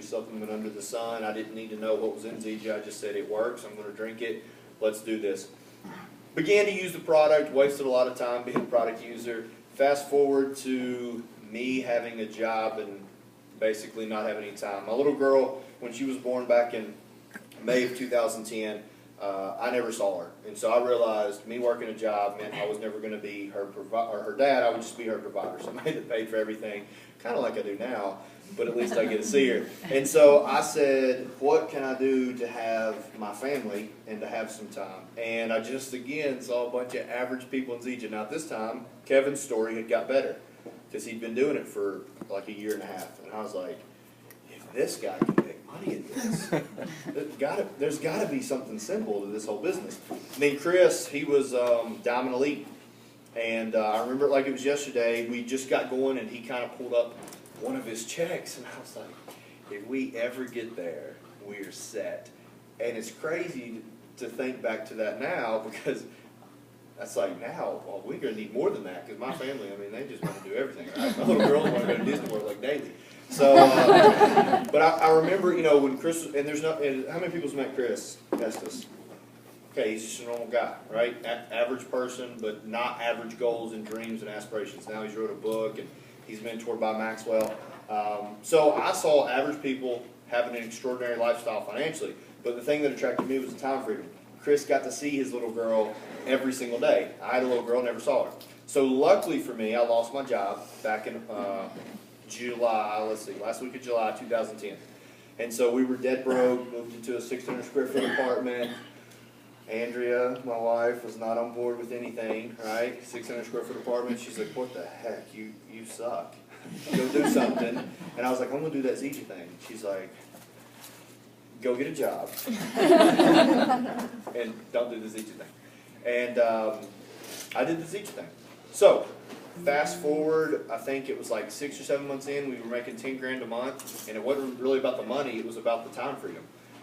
supplement under the sun. I didn't need to know what was in ZJ. I just said it works. I'm going to drink it. Let's do this. Began to use the product. Wasted a lot of time being a product user. Fast forward to me having a job and basically not having any time. My little girl, when she was born back in May of 2010, I never saw her. And so I realized me working a job meant I was never going to be her her dad. I would just be her provider. Somebody that paid for everything, kind of like I do now, but at least I get to see her. And so I said, what can I do to have my family and to have some time? And I just, again, saw a bunch of average people in ZJ. Now, at this time, Kevin's story had got better because he'd been doing it for like a year and a half. And I was like, if this guy can make money at this, there's got to be something simple to this whole business. And then Chris, he was Diamond Elite. And I remember it like it was yesterday. We just got going, and he kind of pulled up one of his checks. And I was like, if we ever get there, we're set. And it's crazy to think back to that now, because that's like, now, well, we're going to need more than that, because my family, I mean, they just want to do everything, right? My little girls want to go to Disney World like daily. So, but I remember, you know, when Chris, and there's not, and how many people's met Chris Estes? Okay, he's just a normal guy, right? Average person, but not average goals and dreams and aspirations. Now he's wrote a book, and he's mentored by Maxwell. So I saw average people having an extraordinary lifestyle financially, but the thing that attracted me was the time freedom. Chris got to see his little girl every single day. I had a little girl, never saw her. So luckily for me, I lost my job back in July, last week of July 2010. And so we were dead broke, moved into a 600 square foot apartment. Andrea, my wife, was not on board with anything, right? 600 square foot apartment. She's like, what the heck? You suck. Go do something. And I was like, I'm going to do that ZJ thing. She's like, go get a job. And don't do the ZJ thing. And I did the ZJ thing. So, fast forward, I think it was like 6 or 7 months in, we were making 10 grand a month. And it wasn't really about the money, it was about the time freedom.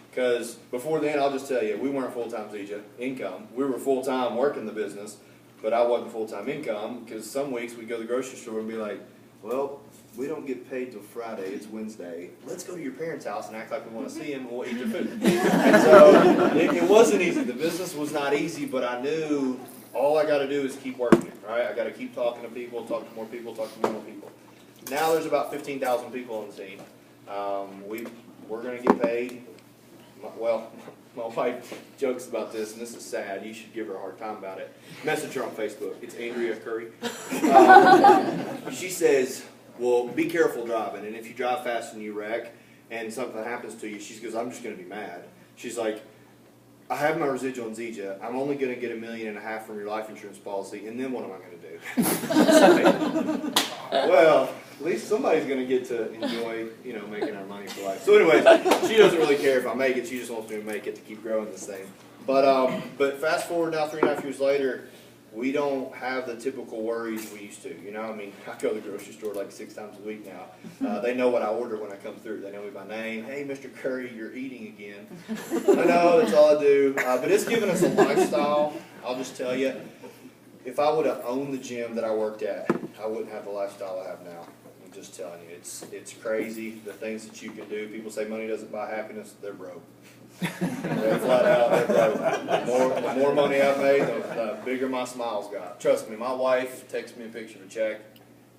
Because before then, I'll just tell you, we weren't full-time ZJ income. We were full-time working the business, but I wasn't full-time income, because some weeks we'd go to the grocery store and be like, well, we don't get paid till Friday, it's Wednesday. Let's go to your parents' house and act like we want to see them, and we'll eat their food. And so it wasn't easy. The business was not easy, but I knew all I got to do is keep working it, right? I got to keep talking to people, talk to more people, talk to more people. Now there's about 15,000 people on the team. We're going to get paid. Well, my wife jokes about this, and this is sad. You should give her a hard time about it. Message her on Facebook. It's Andrea Curry. She says, well, be careful driving, and if you drive fast and you wreck and something happens to you, she goes, I'm just going to be mad. She's like, I have my residual in ZJ. I'm only going to get $1.5 million from your life insurance policy, and then what am I going to do? Well, at least somebody's going to get to enjoy, you know, making our money for life. So anyway, she doesn't really care if I make it. She just wants me to make it to keep growing this thing. But fast forward now 3.5 years later, we don't have the typical worries we used to. You know, I mean, I go to the grocery store like 6 times a week now. They know what I order when I come through. They know me by name. Hey, Mr. Curry, you're eating again. I know, that's all I do. But it's given us a lifestyle. I'll just tell you, if I would have owned the gym that I worked at, I wouldn't have the lifestyle I have now. I'm just telling you, it's crazy, the things that you can do. People say money doesn't buy happiness. They're broke. They're flat out, they're broke. The more money I've made, the bigger my smiles got. Trust me, my wife texted me a picture of a check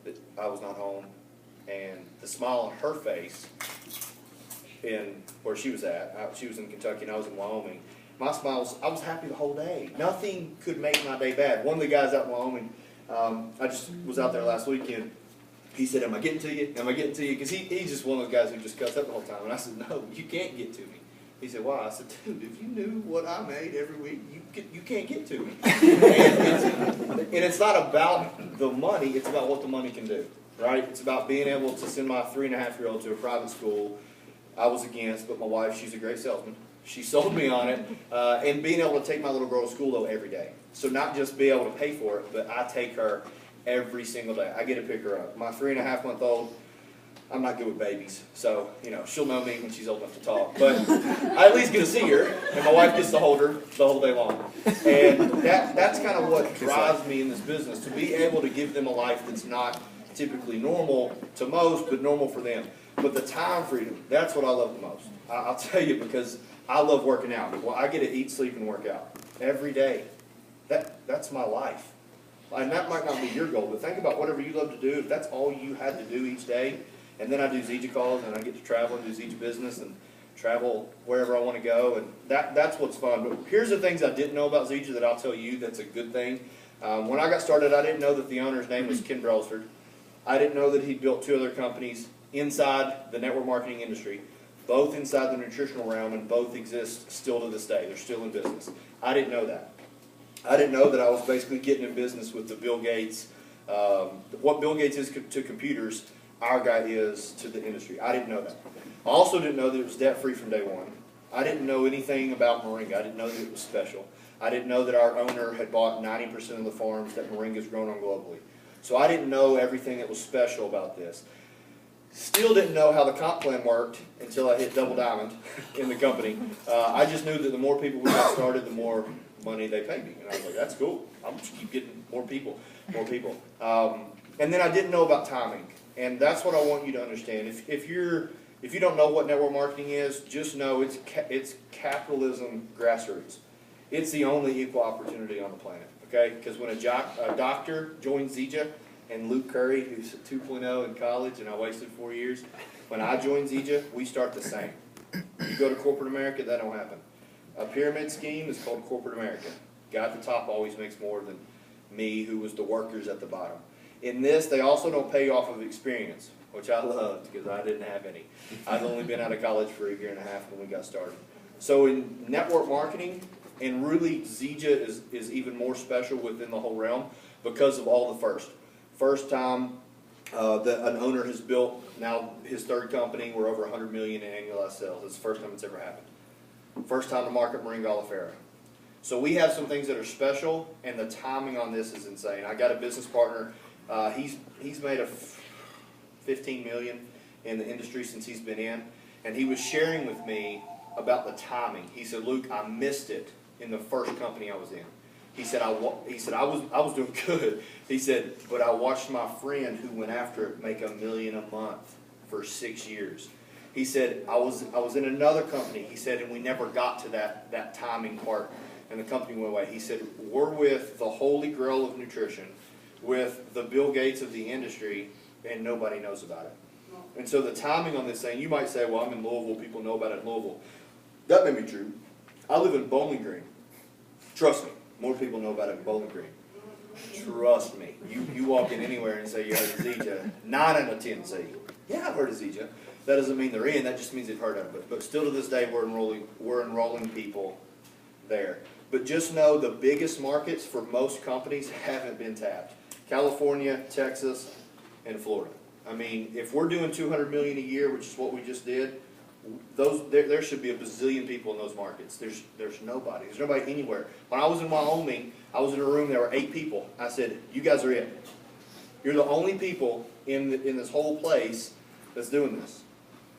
that I was not home, and the smile on her face in where she was at, she was in Kentucky and I was in Wyoming, my smile was, I was happy the whole day. Nothing could make my day bad. One of the guys out in Wyoming, I just was out there last weekend. He said, am I getting to you? Am I getting to you? Because he's just one of those guys who just cuts up the whole time. And I said, no, you can't get to me. He said, why? I said, dude, if you knew what I made every week, you can't get to me. And it's not about the money, it's about what the money can do, right? It's about being able to send my 3.5-year-old to a private school. I was against, but my wife, she's a great salesman. She sold me on it. And being able to take my little girl to school, though, every day. So not just be able to pay for it, but I take her every single day. I get to pick her up. My 3.5-month-old, I'm not good with babies, so, you know, she'll know me when she's old enough to talk. But I at least get to see her, and my wife gets to hold her the whole day long. And that's kind of what drives me in this business, to be able to give them a life that's not typically normal to most, but normal for them. But the time freedom, that's what I love the most. I'll tell you, because I love working out. Well, I get to eat, sleep, and work out every day. That's my life. And that might not be your goal, but think about whatever you love to do. If that's all you had to do each day, and then I do Zija calls, and I get to travel and do Zija business, and travel wherever I want to go, and that's what's fun. But here's the things I didn't know about Zija that I'll tell you that's a good thing. When I got started, I didn't know that the owner's name was Ken Brailsford. I didn't know that he'd built 2 other companies inside the network marketing industry, both inside the nutritional realm, and both exist still to this day. They're still in business. I didn't know that. I didn't know that I was basically getting in business with the Bill Gates. What Bill Gates is to computers, our guy is to the industry. I didn't know that. I also didn't know that it was debt-free from day one. I didn't know anything about Moringa. I didn't know that it was special. I didn't know that our owner had bought 90% of the farms that Moringa's grown on globally. So I didn't know everything that was special about this. Still didn't know how the comp plan worked until I hit Double Diamond in the company. I just knew that the more people we got started, the more money they paid me. And I was like, that's cool. I'll just keep getting more people. And then I didn't know about timing. And that's what I want you to understand. If you don't know what network marketing is, just know it's capitalism grassroots. It's the only equal opportunity on the planet. Okay? Because when a doctor joins Zija, and Luke Curry, who's a 2.0 in college, and I wasted 4 years, when I joined Zija, we start the same. You go to corporate America, that don't happen. A pyramid scheme is called corporate America. Guy at the top always makes more than me, who was the workers at the bottom. In this, they also don't pay off of experience, which I loved because I didn't have any. I'd only been out of college for 1.5 years when we got started. So in network marketing, and really Zija is even more special within the whole realm because of all the first. First time that an owner has built now his 3rd company, we're over 100 million in annualized sales. It's the first time it's ever happened. First time to market Moringa oleifera. So we have some things that are special, and the timing on this is insane. I got a business partner. He's made a 15 million in the industry since he's been in, and he was sharing with me about the timing. He said, "Luke, I missed it in the first company I was in." He said, I was doing good. He said, but I watched my friend who went after it make $1 million a month for 6 years. He said, I was in another company. He said, and we never got to that timing part, and the company went away. He said, we're with the holy grail of nutrition, with the Bill Gates of the industry, and nobody knows about it. And so the timing on this thing, you might say, well, I'm in Louisville. People know about it in Louisville. That may be true. I live in Bowling Green. Trust me. More people know about it in Bowling Green. Trust me. You walk in anywhere and say you heard of Zija, 9 out of 10 say, yeah, I've heard of Zija. That doesn't mean they're in. That just means they've heard of it. But still to this day, we're enrolling people there. But just know the biggest markets for most companies haven't been tapped. California, Texas, and Florida. I mean, if we're doing $200 million a year, which is what we just did, there should be a bazillion people in those markets. There's nobody. There's nobody anywhere. When I was in Wyoming, I was in a room, there were 8 people. I said, you guys are it. You're the only people in this whole place that's doing this.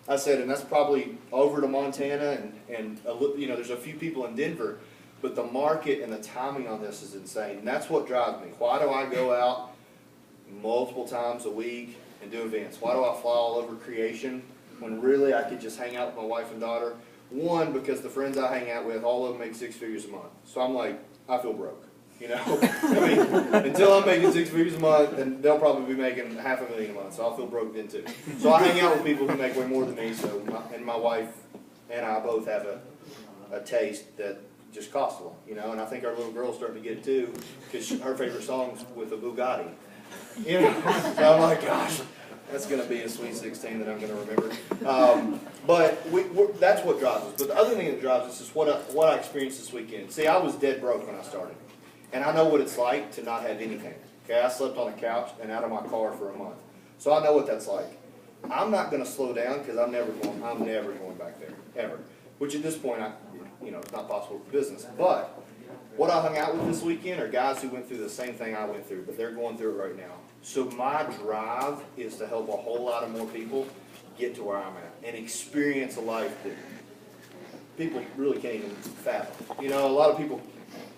I said, and that's probably over to Montana, and there's a few people in Denver, but the market and the timing on this is insane. And that's what drives me. Why do I go out multiple times a week and do events? Why do I fly all over creation when really I could just hang out with my wife and daughter? One, because the friends I hang out with, all of them make 6 figures a month. So I'm like, I feel broke. I mean, until I'm making 6 figures a month, and they'll probably be making $500,000 a month, so I'll feel broke then too. So I hang out with people who make way more than me, and my wife and I both have a taste that just costs a lot, and I think our little girl's starting to get it too, because her favorite song's with a Bugatti. So I'm like, gosh, that's going to be a Sweet 16 that I'm going to remember. But that's what drives us. But the other thing that drives us is what I experienced this weekend. See, I was dead broke when I started. And I know what it's like to not have anything. Okay, I slept on a couch and out of my car for a month. So I know what that's like. I'm not going to slow down because I'm never going back there, ever. Which at this point, it's not possible for business. But what I hung out with this weekend are guys who went through the same thing I went through, but they're going through it right now. So my drive is to help a whole lot of more people get to where I'm at and experience a life that people really can't even fathom. A lot of people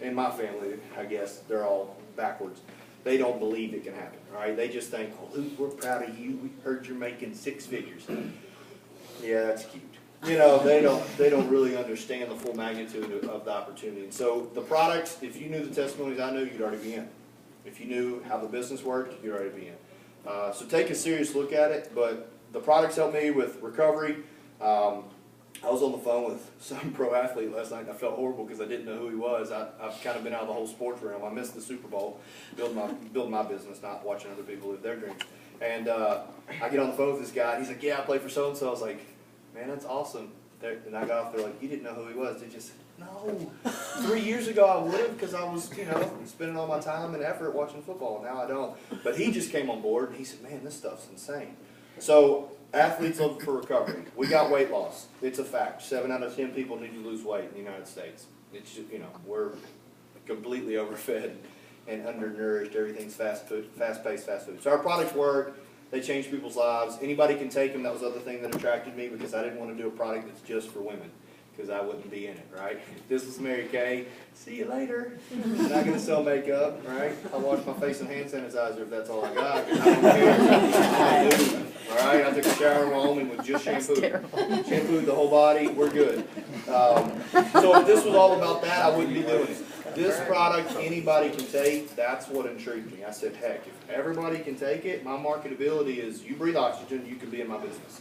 in my family, I guess, they're all backwards. They don't believe it can happen, all right? They just think, oh, Luke, we're proud of you. We heard you're making 6 figures. Yeah, that's cute. You know, they don't really understand the full magnitude of the opportunity. And so the products, if you knew the testimonies I knew, you'd already be in. If you knew how the business worked, you'd already be in. So take a serious look at it, but the products helped me with recovery. I was on the phone with some pro athlete last night and I felt horrible because I didn't know who he was. I've kind of been out of the whole sports realm. I missed the Super Bowl, building my business, not watching other people live their dreams. And I get on the phone with this guy and he's like, yeah, I play for so-and-so. I was like, man, that's awesome. And I got off there like, you didn't know who he was, did you? No. 3 years ago I would have because I was, you know, spending all my time and effort watching football. Now I don't. But he just came on board and he said, man, this stuff's insane. So athletes looking for recovery. We got weight loss. It's a fact. 7 out of 10 people need to lose weight in the United States. It's just, you know, we're completely overfed and undernourished. Everything's fast-paced, fast food. So our products work. They change people's lives. Anybody can take them. That was the other thing that attracted me because I didn't want to do a product that's just for women because I wouldn't be in it, right? If this was Mary Kay, see you later. I'm not going to sell makeup, right? I'll wash my face in hand sanitizer if that's all I got. I don't care. All right, I took a shower in Wyoming with just shampoo. Shampooed the whole body, we're good. So if this was all about that, I wouldn't be doing it. This product anybody can take, that's what intrigued me. I said, heck, if everybody can take it, my marketability is you breathe oxygen, you can be in my business.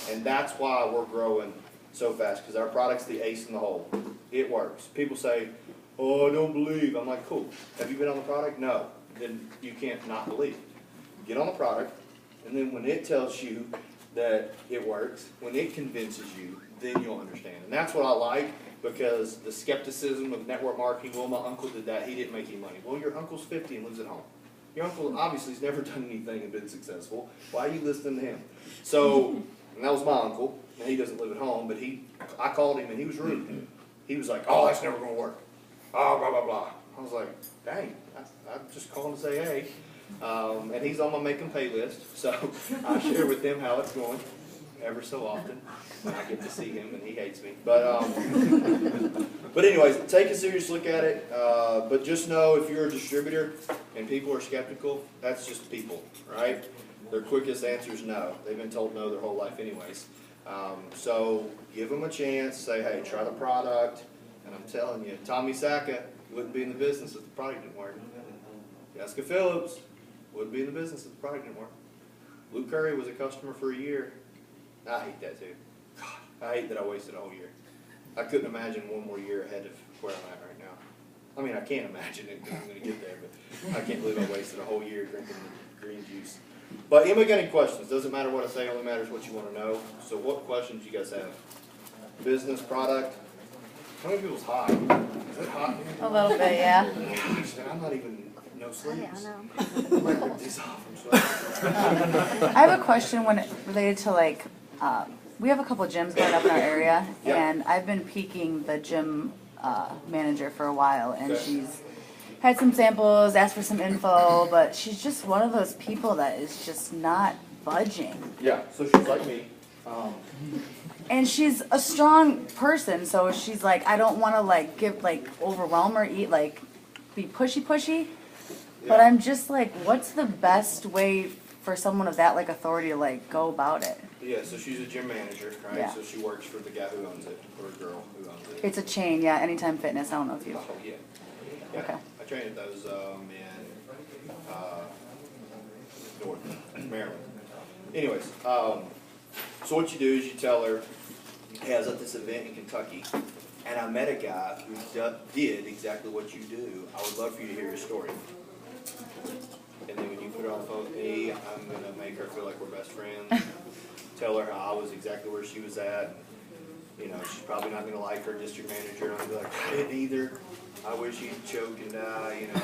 And that's why we're growing so fast, because our product's the ace in the hole. It works. People say, oh, I don't believe. I'm like, cool. Have you been on the product? No. Then you can't not believe. Get on the product. And then when it tells you that it works, when it convinces you, then you'll understand. And that's what I like, because the skepticism of network marketing, well, my uncle did that, he didn't make any money. Well, your uncle's 50 and lives at home. Your uncle obviously has never done anything and been successful. Why are you listening to him? So, and that was my uncle, and he doesn't live at home, but I called him and he was rude. He was like, oh, that's never going to work. Oh, blah, blah, blah. I was like, dang, I'm just calling to say hey. And he's on my make and pay list, so I share with him how it's going ever so often. I get to see him and he hates me. But anyways, take a serious look at it. But just know if you're a distributor and people are skeptical, that's just people, right? Their quickest answer is no. They've been told no their whole life anyways. So give them a chance. Say, hey, try the product. And I'm telling you, Tommy Sacca wouldn't be in the business if the product didn't work. Jessica Phillips wouldn't be in the business if the product didn't work. Luke Curry was a customer for a year. I hate that too. God, I hate that I wasted a whole year. I couldn't imagine one more year ahead of where I'm at right now. I mean, I can't imagine it because I'm going to get there, but I can't believe I wasted a whole year drinking the green juice. But anybody got any questions? Doesn't matter what I say, only matters what you want to know. So what questions do you guys have? Business, product? How many people's hot? Is it hot? A little bit, yeah. Gosh, I'm not even, no sleeves. Yeah, I might rip these off, I'm sweating. I have a question related to like, we have a couple gyms going up in our area, Yeah. and I've been peeking the gym manager for a while, and Okay. she's had some samples, asked for some info, but she's just one of those people that is just not budging. Yeah, so she's like me. And she's a strong person, so she's like, I don't want to like overwhelm her, be pushy. But Yeah. I'm just like, what's the best way for someone of that like authority to like go about it? Yeah, so she's a gym manager, right? Yeah. So she works for the guy who owns it, or girl who owns it. It's a chain, yeah. Anytime Fitness. I don't know if you. Oh, yeah. Yeah. Okay. I train at those in North Maryland. Anyways, so what you do is you tell her, hey, I was at this event in Kentucky, and I met a guy who did exactly what you do. I would love for you to hear his story. And then when you put her on the phone with me, I'm going to make her feel like we're best friends. Tell her how I was exactly where she was at. You know, she's probably not going to like her district manager. And I'm going to be like, I didn't either. I wish he'd choke and die, you know.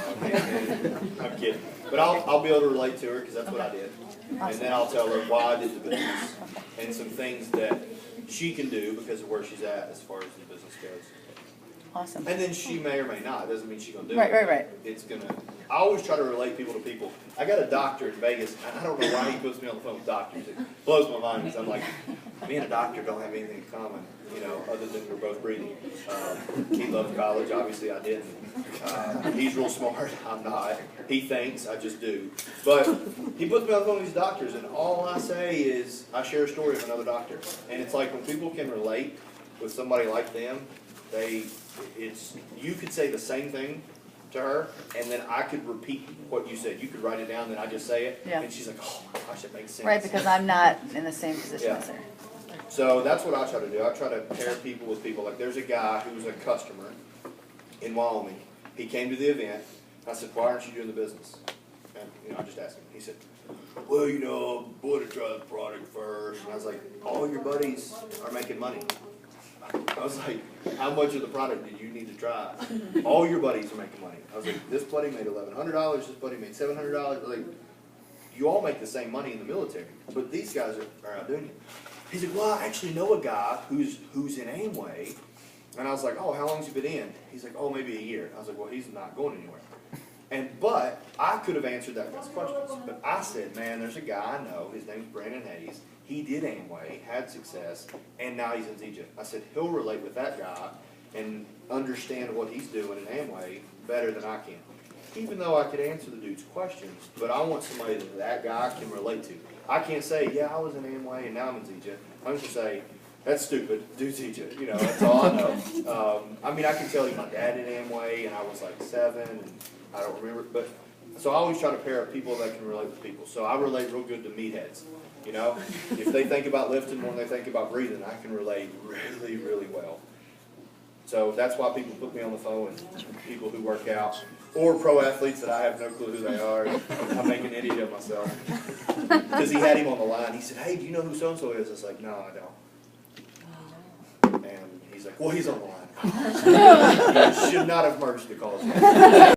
I'm kidding. But I'll be able to relate to her because that's what I did. And then I'll tell her why I did the business and some things that she can do because of where she's at as far as the business goes. Awesome. And then she may or may not, doesn't mean she's gonna do it. Right. It's gonna, I always try to relate people to people. I got a doctor in Vegas, and I don't know why he puts me on the phone with doctors. It blows my mind, because I'm like, me and a doctor don't have anything in common, you know, other than we're both breathing. He loved college, obviously I didn't. He's real smart, I'm not. He thinks, I just do. But he puts me on the phone with these doctors, and all I say is, I share a story of another doctor. And it's like when people can relate with somebody like them, you could say the same thing to her, and then I could repeat what you said. You could write it down, then I just say it, Yeah. and she's like, oh my gosh, it makes sense. Right, because I'm not in the same position Yeah. as her. So that's what I try to do. I try to pair people with people. Like there's a guy who's a customer in Wyoming. He came to the event. I said, why aren't you doing the business? And I just asked him. He said, well, I want to try the product first. And I was like, all your buddies are making money. I was like, how much of the product did you need to try? All your buddies are making money. I was like, this buddy made $1,100, this buddy made $700. Like, you all make the same money in the military, but these guys are outdoing you. He's like, well, I actually know a guy who's in Amway. And I was like, oh, how long's he been in? He's like, oh, maybe a year. I was like, well, he's not going anywhere. But I could have answered that guy's questions. But I said, man, there's a guy I know. His name's Brandon Hayes. He did Amway, had success, and now he's in Zija. I said, he'll relate with that guy and understand what he's doing in Amway better than I can. Even though I could answer the dude's questions, but I want somebody that guy can relate to. I can't say, yeah, I was in Amway and now I'm in Zija. I'm just say, that's stupid, do Zija. That's all I know. I mean, I can tell you my dad did Amway and I was like 7 and I don't remember, but so I always try to pair up people that can relate with people. So I relate real good to meatheads. If they think about lifting more than they think about breathing, I can relate really, really well. So that's why people put me on the phone with people who work out or pro athletes that I have no clue who they are. I make an idiot of myself. Because he had him on the line. He said, hey, do you know who so-and-so is? I was like, no, I don't. And he's like, well, he's on the line. You should not have merged the calls.